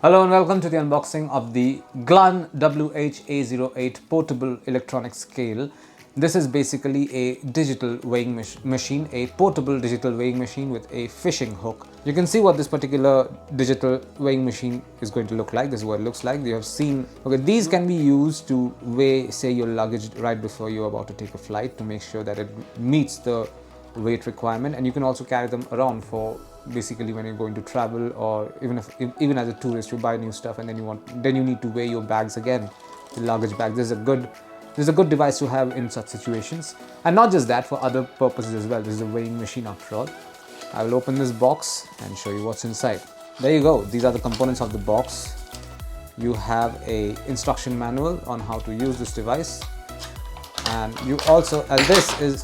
Hello and welcome to the unboxing of the GLUN A08 portable electronic scale. This is basically a digital weighing machine, a portable digital weighing machine with a fishing hook. You can see what this particular digital weighing machine is going to look like. This is what it looks like. You have seen, okay, these can be used to weigh, say, your luggage right before you're about to take a flight to make sure that it meets the weight requirement, and you can also carry them around for basically when you're going to travel, or even as a tourist you buy new stuff and then you need to weigh your bags again, the luggage bag. This is a good device to have in such situations, and not just that, for other purposes as well. This is a weighing machine after all. I will open this box and show you what's inside. There you go. These are the components of the box. You have a instruction manual on how to use this device, and you also this is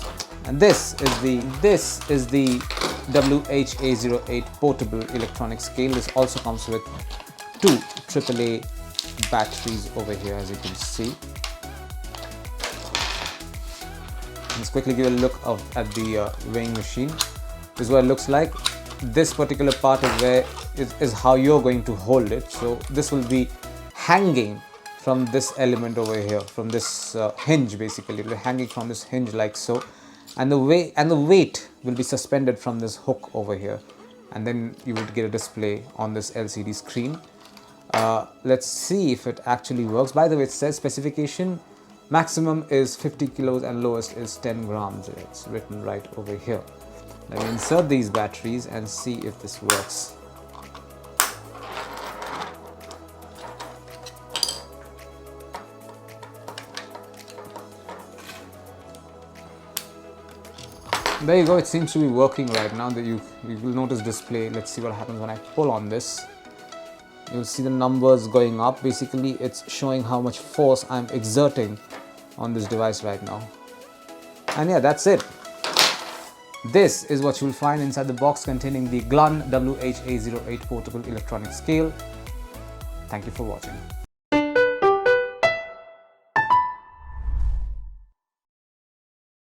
the WH-A08 portable electronic scale. This also comes with two AAA batteries over here, as you can see. Let's quickly give a look at the weighing machine. This is what it looks like. This particular part is how you're going to hold it. So this will be hanging from this element over here, from this hinge. Basically it will be hanging from this hinge like so, and the weight will be suspended from this hook over here, and then you will get a display on this LCD screen. Let's see if it actually works. By the way, it says specification maximum is 50 kilos and lowest is 10 grams. It's written right over here. Let me insert these batteries and see if this works. There you go. It seems to be working right now. That you will notice display. Let's see what happens when I pull on this. You'll see the numbers going up. Basically it's showing how much force I'm exerting on this device right now. And yeah, that's it. This is what you will find inside the box containing the GLUN WH-A08 portable electronic scale. Thank you for watching.